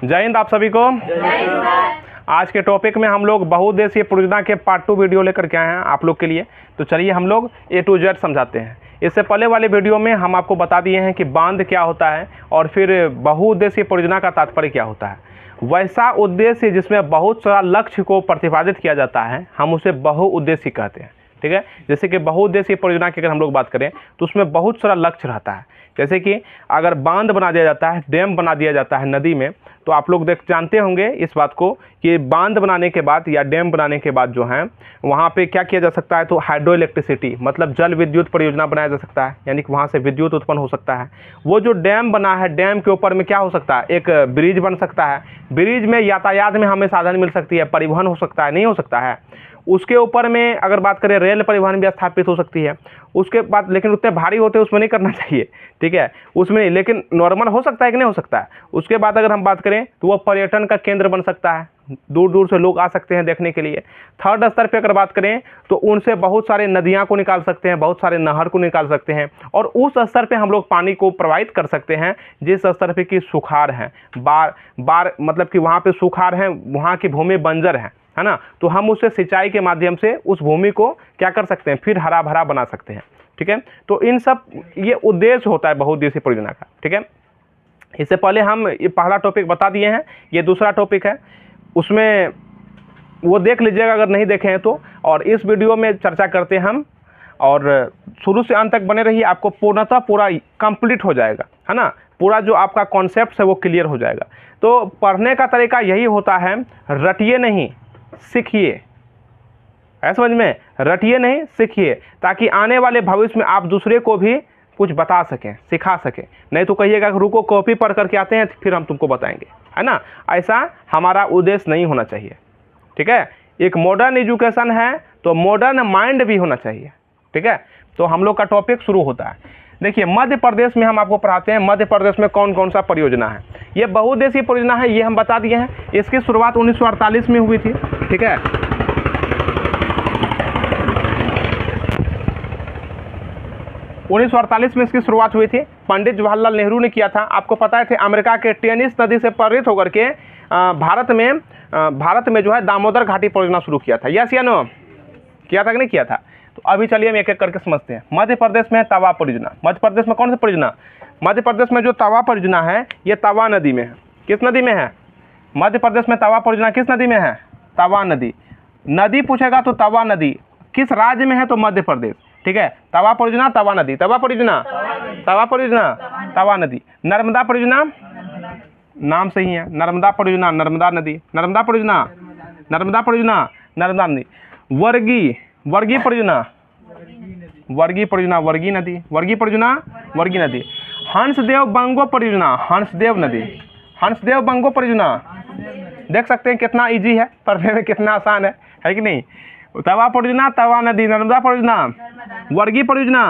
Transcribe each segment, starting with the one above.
जय हिंद आप सभी को। आज के टॉपिक में हम लोग बहुउद्देशीय परियोजना के पार्ट 2 वीडियो लेकर के आए हैं आप लोग के लिए। तो चलिए हम लोग A to Z समझाते हैं। इससे पहले वाले वीडियो में हम आपको बता दिए हैं कि बांध क्या होता है और फिर बहुउद्देशीय परियोजना का तात्पर्य क्या होता है। वैसा उद्देश्य जिसमें बहुत सारा लक्ष्य को प्रतिपादित किया जाता है हम उसे बहुउद्देशीय कहते हैं। ठीक है, जैसे कि बहुउद्देशीय परियोजना की अगर हम लोग बात करें तो उसमें बहुत सारा लक्ष्य रहता है। जैसे कि अगर बांध बना दिया जाता है, डैम बना दिया जाता है नदी में, तो आप लोग जानते होंगे इस बात को कि बांध बनाने के बाद या डैम बनाने के बाद जो है वहाँ पे क्या किया जा सकता है, तो हाइड्रो इलेक्ट्रिसिटी मतलब जल विद्युत परियोजना बनाया जा सकता है, यानी कि वहाँ से विद्युत उत्पन्न हो सकता है। वो जो डैम बना है, डैम के ऊपर में क्या हो सकता है, एक ब्रिज बन सकता है। ब्रिज में यातायात में हमें साधन मिल सकती है, परिवहन हो सकता है, नहीं हो सकता है। उसके ऊपर में अगर बात करें रेल परिवहन भी स्थापित हो सकती है। उसके बाद लेकिन उतने भारी होते हैं उसमें नहीं करना चाहिए, ठीक है, उसमें नहीं, लेकिन नॉर्मल हो सकता है कि नहीं हो सकता है। उसके बाद अगर हम बात करें तो वो पर्यटन का केंद्र बन सकता है, दूर दूर से लोग आ सकते हैं देखने के लिए। थर्ड स्तर पे अगर बात करें तो उनसे बहुत सारे नदियाँ को निकाल सकते हैं, बहुत सारे नहर को निकाल सकते हैं और उस स्तर पे हम लोग पानी को प्रवाहित कर सकते हैं जिस स्तर पे कि सुखाड़ है, बार मतलब कि वहाँ पे सुखाड़ है, वहाँ की भूमि बंजर है ना, तो हम उससे सिंचाई के माध्यम से उस भूमि को क्या कर सकते हैं, फिर हरा भरा बना सकते हैं। ठीक है, तो इन सब ये उद्देश्य होता है बहुउद्देशीय परियोजना का। ठीक है, इससे पहले हम ये पहला टॉपिक बता दिए हैं, ये दूसरा टॉपिक है, उसमें वो देख लीजिएगा अगर नहीं देखे हैं तो। और इस वीडियो में चर्चा करते हैं हम, और शुरू से अंत तक बने रहिए, आपको पूर्णतः पूरा कंप्लीट हो जाएगा, है ना, पूरा जो आपका कॉन्सेप्ट है वो क्लियर हो जाएगा। तो पढ़ने का तरीका यही होता है, रटिए नहीं सीखिए, है समझ में, रटिए नहीं सीखिए, ताकि आने वाले भविष्य में आप दूसरे को भी कुछ बता सकें, सिखा सकें। नहीं तो कहिएगा कि रुको कॉपी पढ़ करके आते हैं फिर हम तुमको बताएंगे, है ना, ऐसा हमारा उद्देश्य नहीं होना चाहिए। ठीक है, एक मॉडर्न एजुकेशन है तो मॉडर्न माइंड भी होना चाहिए। ठीक है, तो हम लोग का टॉपिक शुरू होता है। देखिए मध्य प्रदेश में हम आपको पढ़ाते हैं मध्य प्रदेश में कौन कौन सा परियोजना है। ये बहुउद्देशीय परियोजना है, ये हम बता दिए हैं। इसकी शुरुआत 1948 में हुई थी। ठीक है, 1948 में इसकी शुरुआत हुई थी, पंडित जवाहरलाल नेहरू ने किया था। आपको पता है अमेरिका के टेनिस नदी से प्रेरित होकर के भारत में जो है दामोदर घाटी परियोजना शुरू किया था। यस या नो, किया था कि नहीं किया था? तो अभी चलिए हम एक एक करके समझते हैं। मध्य प्रदेश में तवा परियोजना, मध्य प्रदेश में कौन सी परियोजना? मध्य प्रदेश में जो तवा परियोजना है ये तवा नदी में है। किस नदी में है? मध्य प्रदेश में तवा परियोजना किस नदी में है? तवा नदी। नदी पूछेगा तो तवा नदी किस राज्य में है? तो मध्य प्रदेश। ठीक है, तवा परियोजना तवा नदी, तवा परियोजना तवा परियोजना तवा नदी। नर्मदा परियोजना, नाम सही है, नर्मदा परियोजना नर्मदा नदी, नर्मदा परियोजना नर्मदा परियोजना नर्मदा नदी। वर्गी परियोजना वर्गी परियोजना वर्गी नदी, वर्गी परियोजना वर्गी नदी। हंसदेव बंगो परियोजना हंसदेव नदी, हंसदेव बंगो परियोजना। देख सकते हैं कितना इजी है, पढ़ने में कितना आसान है कि नहीं। तवा परियोजना तवा नदी, नर्मदा परियोजना, वर्गी परियोजना,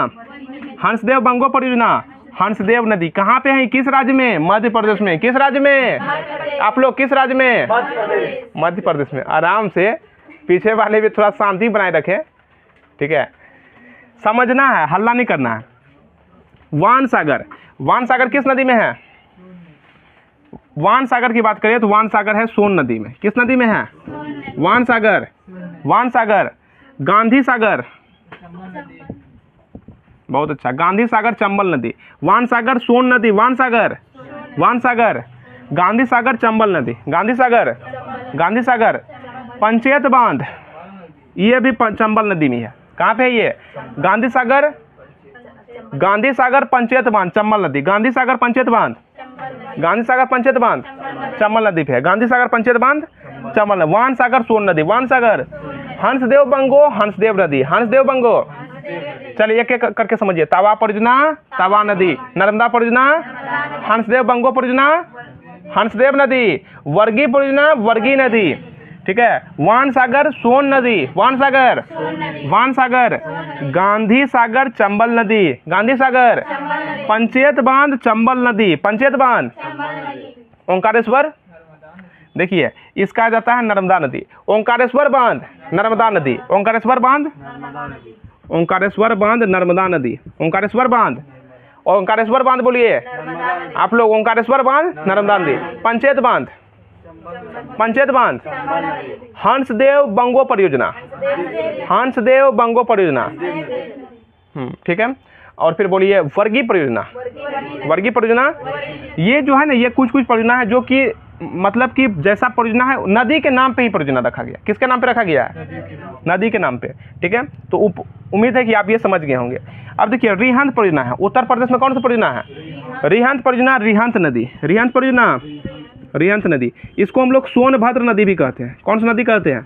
हंसदेव बंगो परियोजना, हंसदेव नदी। कहाँ पे है? किस राज्य में? मध्य प्रदेश में। किस राज्य में? आप लोग किस राज्य में? मध्य प्रदेश में। आराम से, पीछे वाले भी थोड़ा शांति बनाए रखें। ठीक है, समझना है, हल्ला नहीं करना है। वान सागर, वान सागर किस नदी में है? वान सागर की बात करें तो वान सागर है सोन नदी में। किस नदी में है? वान सागर, वान सागर। गांधी सागर, बहुत अच्छा, गांधी सागर चंबल नदी। वान सागर सोन नदी, वान सागर, वान सागर, गांधी सागर चंबल नदी, गांधी सागर, गांधी सागर। पंचायत बांध, ये भी चंबल नदी में है। कहाँ पे है ये? गांधी सागर, गांधी सागर पंचायत बांध चंबल नदी, गांधी सागर पंचायत बांध, गांधी सागर पंचायत बांध चंबल नदी पे है, गांधी सागर पंचायत बांध चंबल नदी। वान सागर सोन नदी, वान सागर। हंसदेव बंगो हंसदेव नदी, हंसदेव बंगो। चलिए एक एक करके समझिए। तवा परियोजना तवा नदी, नर्मदा परियोजना हंसदेव बंगो परियोजना हंसदेव नदी, वर्गी परियोजना वर्गी नदी। ठीक है, वान सागर सोन नदी, वान सागर, वान सागर। गांधी सागर चंबल नदी, गांधी सागर। पंचायत बांध चंबल नदी, पंचायत बांध। ओंकारेश्वर, देखिए इसका जाता है नर्मदा नदी। ओंकारेश्वर बांध नर्मदा नदी, ओंकारेश्वर बांध, ओंकारेश्वर बांध नर्मदा नदी, ओंकारेश्वर बांध। ओंकारेश्वर बांध बोलिए आप लोग, ओंकारेश्वर बांध नर्मदा नदी। पंचायत बांध, पंचायत बांध, हंसदेव बंगो परियोजना, हंसदेव बंगो परियोजना, ठीक है। और फिर बोलिए वर्गी परियोजना, वर्गी परियोजना। ये जो है ना, ये कुछ कुछ परियोजना है जो कि मतलब कि जैसा परियोजना है नदी के नाम पे ही परियोजना रखा गया। किसके नाम पे रखा गया है? नदी के नाम पे, ठीक है। तो उम्मीद है कि आप ये समझ गए होंगे। अब देखिए रिहंत परियोजना है, उत्तर प्रदेश में कौन सा परियोजना है? रिहंत परियोजना, रिहंत नदी, रिहंत परियोजना, रिहंत नदी। इसको हम लोग सोनभद्र नदी भी कहते हैं। कौन सी नदी कहते हैं?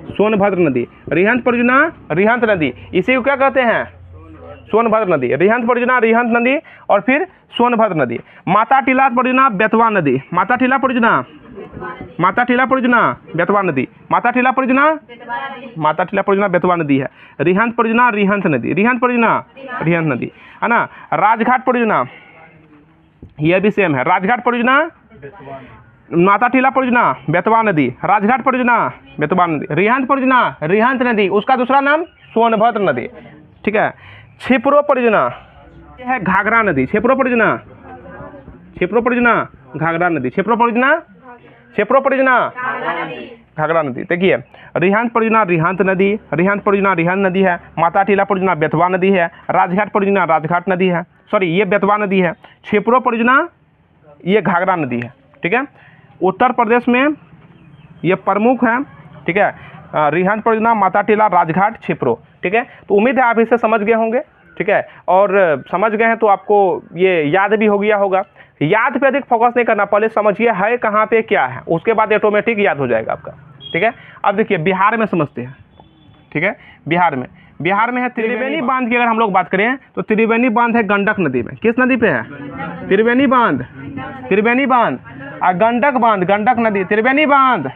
सोनभद्र नदी। रिहंत परियोजना, रिहंत नदी, इसी को क्या कहते हैं? सोनभद्र नदी। रिहंत परियोजना, रिहंत नदी, और फिर सोनभद्र नदी। माता टीला परियोजना, बेतवा नदी, माता टीला परियोजना, माता टीला परियोजना, बेतवा नदी, माता टीला परियोजना, माता टीला परियोजना बेतवा नदी है। रिहंत परियोजना, रिहंत नदी, रिहंत परियोजना, रिहंत नदी, है ना। राजघाट परियोजना, यह भी सेम है। राजघाट परियोजना, माता टीला परियोजना, बेतवा नदी, राजघाट परियोजना, बेतवा नदी। रिहंत परियोजना, रिहंत नदी, उसका दूसरा नाम सोनभद्र नदी, ठीक है। छिपरो परियोजना, यह है घाघरा नदी, छिपरो परियोजना, छिपरो परियोजना, घाघरा नदी, छिपरो परियोजना, छिपरो परियोजना, घाघरा नदी। देखिए रिहंत परियोजना, रिहंत नदी, रिहंत परियोजना, रिहंत नदी है। माता टीला परियोजना, बेतवा नदी है। राजघाट परियोजना, राजघाट नदी है, सॉरी ये बेतवा नदी है। छिपरो परियोजना, ये घाघरा नदी है, ठीक है। उत्तर प्रदेश में ये प्रमुख है, ठीक है। रिहंत परियोजना, माता टीला, राजघाट, छिपरो, ठीक है। तो उम्मीद है आप इसे समझ गए होंगे, ठीक है। और समझ गए हैं तो आपको ये याद भी हो गया होगा। याद पे अधिक फोकस नहीं करना, पहले समझिए है कहाँ पे क्या है, उसके बाद ऑटोमेटिक याद हो जाएगा आपका, ठीक है। अब देखिए बिहार में समझते हैं, ठीक है। बिहार में है त्रिवेणी बांध की अगर हम लोग बात करें तो त्रिवेणी बांध है गंडक नदी में। किस नदी पे है? त्रिवेणी बांध, त्रिवेणी बांध, गंडक बांध, गंडक नदी, त्रिवेणी बांध,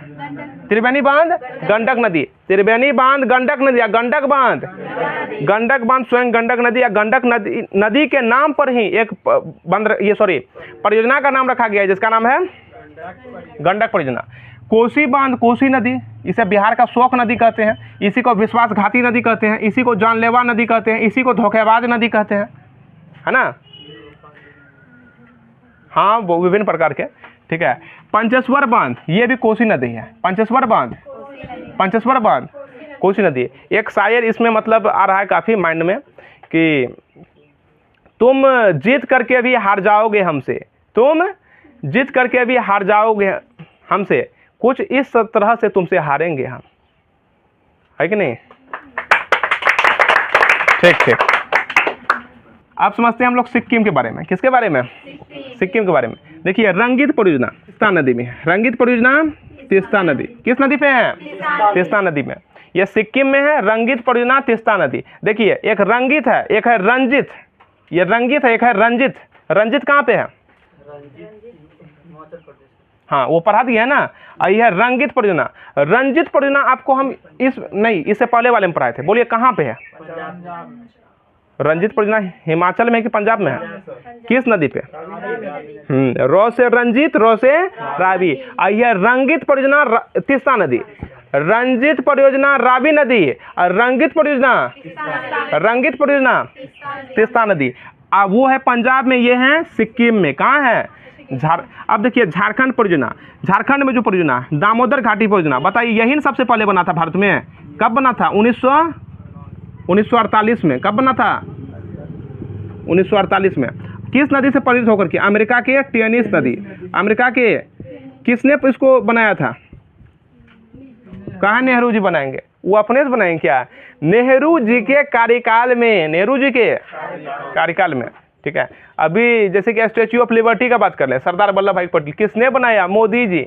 त्रिवेणी बांध, गंडक नदी, त्रिवेणी बांध, गंडक नदी या गंडक बांध, गंडक बांध स्वयं गंडक नदी या गंडक नदी के नाम पर ही एक परियोजना का नाम रखा गया है जिसका नाम है गंडक परियोजना। कोसी बांध, कोसी नदी, इसे बिहार का शोक नदी कहते हैं, इसी को विश्वासघाती नदी कहते हैं, इसी को जानलेवा नदी कहते हैं, इसी को धोखेबाज नदी कहते हैं, है ना। हाँ वो विभिन्न प्रकार के, ठीक है। पंचेश्वर बांध, ये भी कोसी नदी है। पंचेश्वर बांध, पंचेश्वर बांध कोसी नदी। एक शायर इसमें मतलब आ रहा है काफ़ी माइंड में कि तुम जीत करके भी हार जाओगे हमसे, तुम जीत करके भी हार जाओगे हमसे, कुछ इस तरह से तुमसे हारेंगे हम, है कि नहीं? ठीक ठीक। अब समझते हैं हम लोग सिक्किम के बारे में। किसके बारे में? सिक्किम के बारे में। देखिए रंगित परियोजना तीस्ता नदी में है। रंगित परियोजना तीस्ता नदी किस नदी पे है? तीस्ता नदी में। यह सिक्किम में है। रंगित परियोजना तीस्ता नदी। देखिए एक रंगित है, एक है रंजित। ये रंगित है, एक है रंजित। रंजित कहाँ पे है? हाँ वो पढ़ा दिया है ना। यह है रंगित परियोजना। रंजित परियोजना आपको हम इससे पहले वाले में पढ़ाए थे। बोलिए कहाँ पे है? रंजित परियोजना हिमाचल में है कि पंजाब में है? किस नदी पे? रो से रंजित, रो से रावी। यह रंगित परियोजना तीस्ता नदी। रंजित परियोजना रावी नदी, रंगित परियोजना, रंगित परियोजना तीस्ता नदी। वो है पंजाब में, ये है सिक्किम में। कहाँ है? अब देखिए झारखंड परियोजना। झारखंड में जो परियोजना दामोदर घाटी परियोजना, बताइए यही सबसे पहले बना था भारत में। कब बना था? 1948 में। कब बना था? 1948 में। किस नदी से प्रेरित होकर के? अमेरिका के टेनिस नदी। अमेरिका के किसने इसको बनाया था? कहाँ नेहरू जी बनाएंगे? वो अपने से बनाएंगे क्या? नेहरू जी के कार्यकाल में, नेहरू जी के कार्यकाल में, ठीक है। अभी जैसे कि स्टैच्यू ऑफ लिबर्टी का बात कर ले, सरदार वल्लभ भाई पटेल, किसने बनाया? मोदी जी,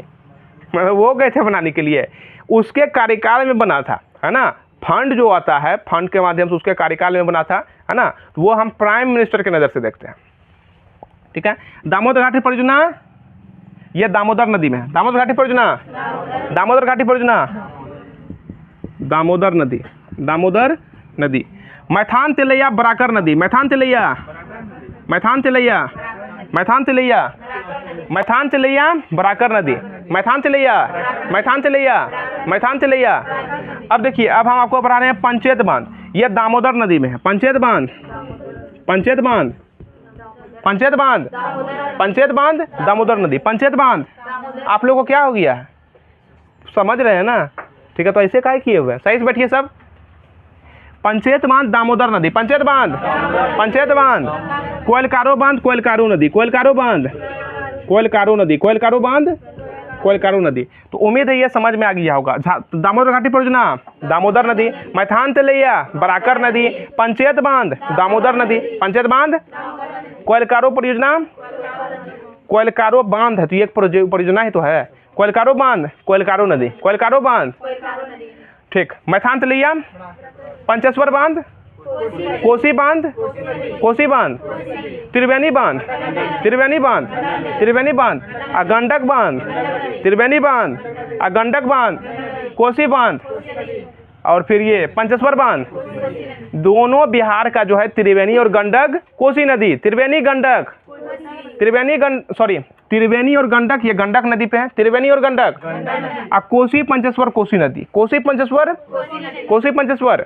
वो गए थे बनाने के लिए, उसके कार्यकाल में बना था, है ना। फंड जो आता है, फंड के माध्यम से उसके कार्यकाल में बना था, है ना। तो वो हम प्राइम मिनिस्टर के नज़र से देखते हैं, ठीक है। दामोदर घाटी परियोजना, ये दामोदर नदी में है। दामोदर घाटी परियोजना, दामोदर घाटी परियोजना, दामोदर नदी, दामोदर नदी। मैथान तिलैया बराकर नदी। मैथान तिलैया, मैथान तिलैया, मैथान तिलैया, मैथान तिलैया बराकर नदी। मैथान तिलैया, मैथान तिलैया, मैथान तिलैया। अब देखिए अब हम आपको पढ़ा रहे हैं पंचेत बांध। यह दामोदर नदी में है। पंचेत बांध, पंचेत बांध, पंचेत बांध, पंचेत बांध दामोदर नदी। पंचेत बांध आप लोगों को क्या हो गया? समझ रहे हैं ना, ठीक है। तो ऐसे काहे किए हुए हैं, सही से बैठिए सब। पंचेत बांध दामोदर नदी, पंचेत बांध, पंचेत बांध, कोयलकारो बांध, कोयलकारो नदी, कोयलकारो बांध, कोयलकारो नदी, कोयलकारो बांध, कोयलकारो नदी। तो उम्मीद है ये समझ में आ गया होगा। दामोदर घाटी परियोजना दामोदर नदी, मैथान तलैया बराकर नदी, पंचेत बांध दामोदर नदी, पंचेत बांध, कोयलकारो परियोजना, कोयलकारो बांध है तो ये परियोजना ही तो है, कोयलकारो बांध, कोयलकारो नदी, कोयलकारो बांध, ठीक। मैथान तलैया, पंचेश्वर बांध, कोसी बांध, कोसी बांध, त्रिवेणी बांध, त्रिवेणी बांध, त्रिवेणी बांध, गंडक बांध, त्रिवेणी बांध, गंडक बांध, कोसी बांध, और फिर ये पंचेश्वर बांध। दोनों बिहार का जो है त्रिवेणी और गंडक कोसी नदी, त्रिवेणी गंडक, त्रिवेणी और गंडक, ये गंडक नदी पे है, त्रिवेणी और गंडक, कोसी पंचेश्वर कोसी नदी, कोसी पंचेश्वर, कोसी पंचेश्वर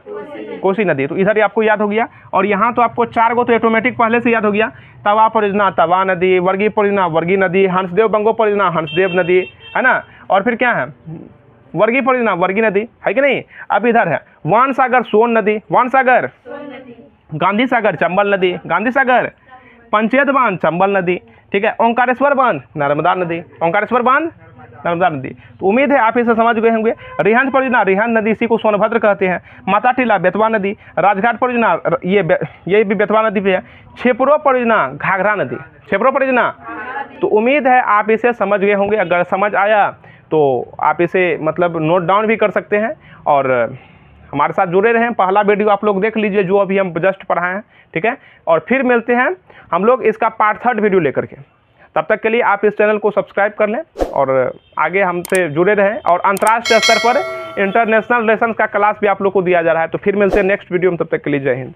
कोसी नदी। तो इधर ही आपको याद हो गया। और यहाँ तो आपको 4 गो तो ऑटोमेटिक पहले से याद हो गया। तवा परियोजना तवा नदी, वर्गी परियोजना वर्गी नदी, हंसदेव बंगो परियोजना हंसदेव नदी, है ना। और फिर क्या है, वर्गी परियोजना वर्गी नदी, है कि नहीं। अब इधर है वान सागर सोन नदी, वान सागर, गांधी सागर चंबल नदी, गांधी सागर, पंचेत बांध चंबल नदी, ठीक है। ओंकारेश्वर बांध नर्मदा नदी, ओंकारेश्वर बांध नर्मदा नदी। तो उम्मीद है आप इसे समझ गए होंगे। रिहंद परियोजना रिहंद नदी, इसी को सोनभद्र कहते हैं। माता टीला बेतवा नदी, राजघाट परियोजना ये भी बेतवा नदी पे है। छेपरो परियोजना घाघरा नदी, छेपरो परियोजना। तो उम्मीद है आप इसे समझ गए होंगे। अगर समझ आया तो आप इसे मतलब नोट डाउन भी कर सकते हैं और हमारे साथ जुड़े रहें। पहला वीडियो आप लोग देख लीजिए जो अभी हम जस्ट पढ़ाए हैं, ठीक है। और फिर मिलते हैं हम लोग इसका पार्ट 3 वीडियो लेकर के। तब तक के लिए आप इस चैनल को सब्सक्राइब कर लें और आगे हमसे जुड़े रहें। और अंतर्राष्ट्रीय स्तर पर इंटरनेशनल रिलेशंस का क्लास भी आप लोग को दिया जा रहा है। तो फिर मिलते हैं नेक्स्ट वीडियो में, तब तक के लिए जय हिंद।